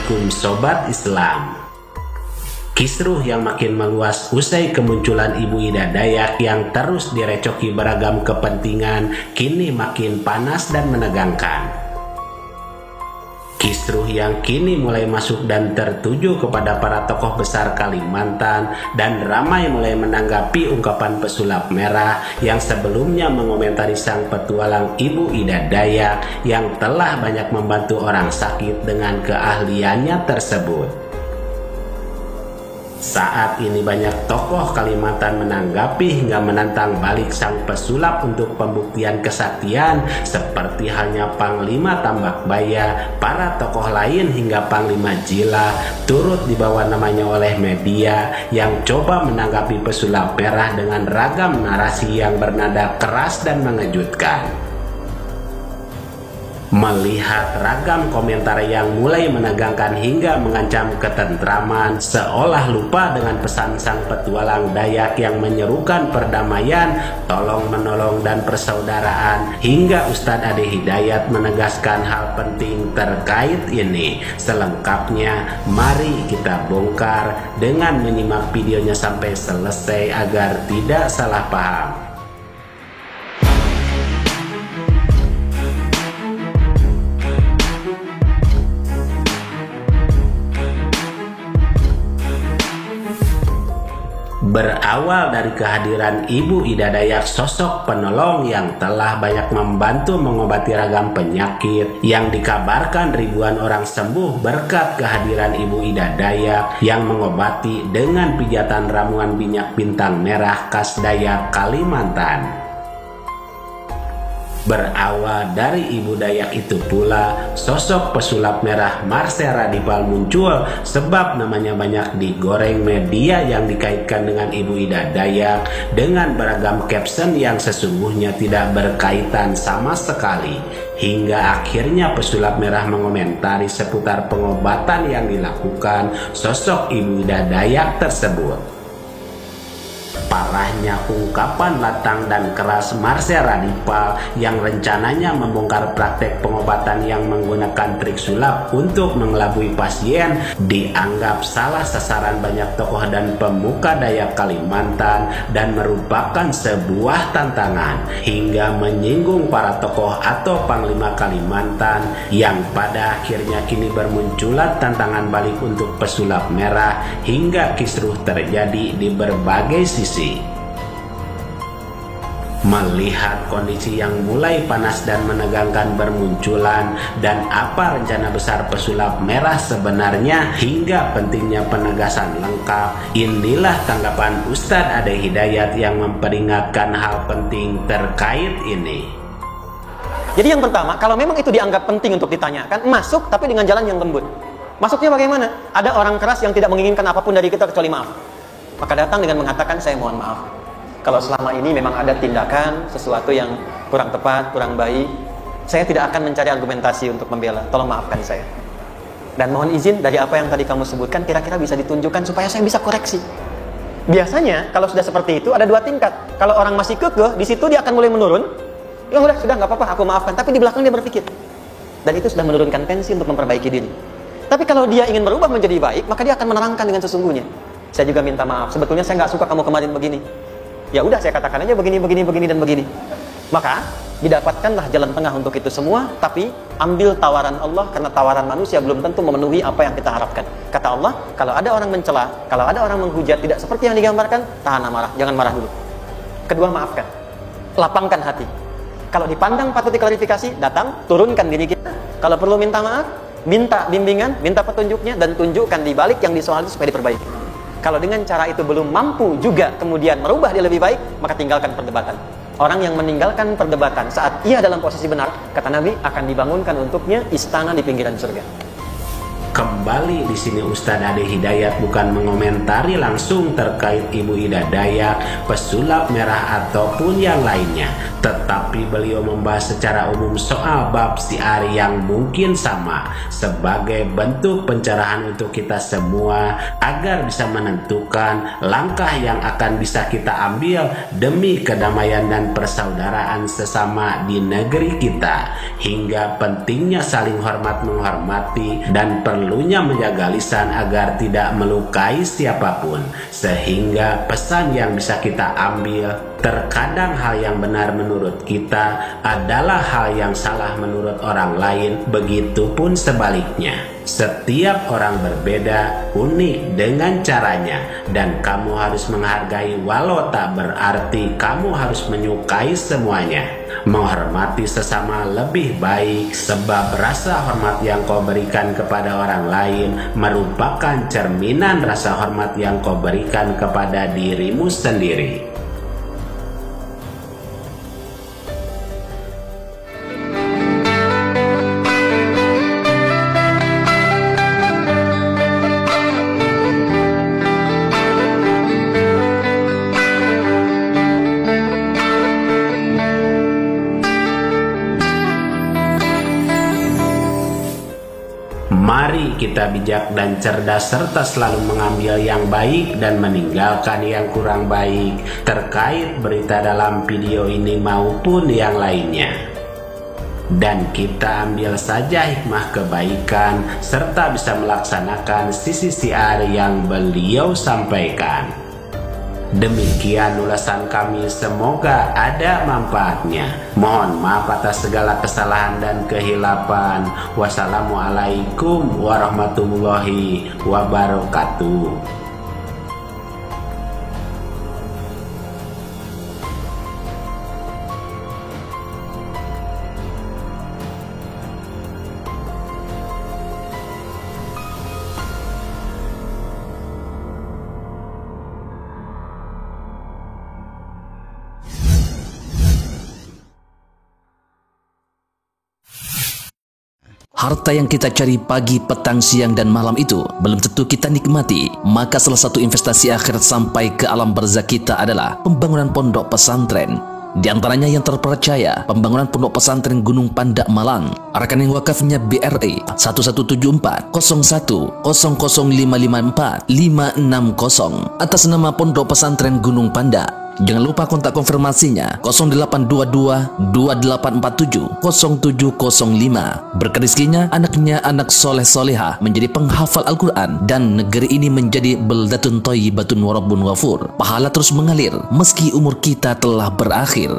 Assalamualaikum Sobat Islam. Kisruh yang makin meluas usai kemunculan Ibu Ida Dayak yang terus direcoki beragam kepentingan kini makin panas dan menegangkan. Kisruh yang kini mulai masuk dan tertuju kepada para tokoh besar Kalimantan dan ramai mulai menanggapi ungkapan pesulap merah yang sebelumnya mengomentari sang petualang Ibu Ida Dayak yang telah banyak membantu orang sakit dengan keahliannya tersebut. Saat ini banyak tokoh Kalimantan menanggapi hingga menantang balik sang pesulap untuk pembuktian kesaktian seperti halnya Panglima Tambakbaya, para tokoh lain hingga Panglima Jila turut dibawa namanya oleh media yang coba menanggapi pesulap merah dengan ragam narasi yang bernada keras dan mengejutkan. Melihat ragam komentar yang mulai menegangkan hingga mengancam ketentraman, seolah lupa dengan pesan sang petualang Dayak yang menyerukan perdamaian, tolong-menolong dan persaudaraan, hingga Ustadz Ade Hidayat menegaskan hal penting terkait ini. Selengkapnya, mari kita bongkar dengan menyimak videonya sampai selesai agar tidak salah paham. Berawal dari kehadiran Ibu Ida Dayak, sosok penolong yang telah banyak membantu mengobati ragam penyakit, yang dikabarkan ribuan orang sembuh berkat kehadiran Ibu Ida Dayak yang mengobati dengan pijatan ramuan minyak bintang merah khas Dayak Kalimantan. Berawal dari Ibu Dayak itu pula, sosok pesulap merah Marcel Radipal muncul sebab namanya banyak digoreng media yang dikaitkan dengan Ibu Ida Dayak dengan beragam caption yang sesungguhnya tidak berkaitan sama sekali. Hingga akhirnya pesulap merah mengomentari seputar pengobatan yang dilakukan sosok Ibu Ida Dayak tersebut. Parahnya ungkapan lantang dan keras Marcel Radipal yang rencananya membongkar praktek pengobatan yang menggunakan trik sulap untuk mengelabui pasien dianggap salah sasaran banyak tokoh dan pemuka Dayak Kalimantan dan merupakan sebuah tantangan, hingga menyinggung para tokoh atau Panglima Kalimantan yang pada akhirnya kini bermunculan tantangan balik untuk pesulap merah hingga kisruh terjadi di berbagai sisi. Melihat kondisi yang mulai panas dan menegangkan bermunculan dan apa rencana besar pesulap merah sebenarnya hingga pentingnya penegasan lengkap, inilah tanggapan Ustadz Ade Hidayat yang memperingatkan hal penting terkait ini. Jadi yang pertama, kalau memang itu dianggap penting untuk ditanyakan, masuk tapi dengan jalan yang lembut. Masuknya bagaimana? Ada orang keras yang tidak menginginkan apapun dari kita kecuali maaf. Maka datang dengan mengatakan, saya mohon maaf kalau selama ini memang ada tindakan sesuatu yang kurang tepat, kurang baik. Saya tidak akan mencari argumentasi untuk membela, tolong maafkan saya. Dan mohon izin dari apa yang tadi kamu sebutkan, kira-kira bisa ditunjukkan supaya saya bisa koreksi. Biasanya kalau sudah seperti itu ada dua tingkat. Kalau orang masih kekeh, di situ dia akan mulai menurun. Ya udah, sudah nggak apa-apa, aku maafkan. Tapi di belakang dia berpikir, dan itu sudah menurunkan tensi untuk memperbaiki diri. Tapi kalau dia ingin berubah menjadi baik, maka dia akan menerangkan dengan sesungguhnya, saya juga minta maaf, sebetulnya saya nggak suka kamu kemarin begini. Ya udah, saya katakan aja begini, dan begini. Maka didapatkanlah jalan tengah untuk itu semua, tapi ambil tawaran Allah, karena tawaran manusia belum tentu memenuhi apa yang kita harapkan. Kata Allah, kalau ada orang mencela, kalau ada orang menghujat tidak seperti yang digambarkan, tahan amarah, jangan marah dulu. Kedua, maafkan, lapangkan hati. Kalau dipandang patut diklarifikasi, datang, turunkan diri kita. Kalau perlu minta maaf, minta bimbingan, minta petunjuknya, dan tunjukkan di balik yang disoal itu supaya diperbaiki. Kalau dengan cara itu belum mampu juga kemudian merubah dia lebih baik, maka tinggalkan perdebatan. Orang yang meninggalkan perdebatan saat ia dalam posisi benar, kata Nabi, akan dibangunkan untuknya istana di pinggiran surga. Kembali di sini Ustadz Ade Hidayat bukan mengomentari langsung terkait Ibu Ida Dayak, pesulap merah ataupun yang lainnya, tetapi beliau membahas secara umum soal bab syiar yang mungkin sama sebagai bentuk pencerahan untuk kita semua agar bisa menentukan langkah yang akan bisa kita ambil demi kedamaian dan persaudaraan sesama di negeri kita, hingga pentingnya saling hormat menghormati dan perlunya menjaga lisan agar tidak melukai siapapun, sehingga pesan yang bisa kita ambil terkadang hal yang benar menurut kita adalah hal yang salah menurut orang lain, begitupun sebaliknya. Setiap orang berbeda, unik dengan caranya, dan kamu harus menghargai walau tak berarti kamu harus menyukai semuanya. Menghormati sesama lebih baik, sebab rasa hormat yang kau berikan kepada orang lain merupakan cerminan rasa hormat yang kau berikan kepada dirimu sendiri. Mari kita bijak dan cerdas serta selalu mengambil yang baik dan meninggalkan yang kurang baik terkait berita dalam video ini maupun yang lainnya. Dan kita ambil saja hikmah kebaikan serta bisa melaksanakan sisi syiar yang beliau sampaikan. Demikian ulasan kami, semoga ada manfaatnya. Mohon maaf atas segala kesalahan dan kehilapan. Wassalamualaikum warahmatullahi wabarakatuh. Harta yang kita cari pagi, petang, siang, dan malam itu belum tentu kita nikmati. Maka salah satu investasi akhirat sampai ke alam barzakh kita adalah pembangunan pondok pesantren. Di antaranya yang terpercaya, pembangunan pondok pesantren Gunung Panda Malang. Rekening wakafnya BRI 1174 01 00554 560 atas nama Pondok Pesantren Gunung Panda. Jangan lupa kontak konfirmasinya 0822 2847 0705. Berkah rezekinya anaknya anak soleh soleha menjadi penghafal Al-Quran dan negeri ini menjadi beldatun thayyibatun wa rabbun ghafur. Pahala terus mengalir meski umur kita telah berakhir.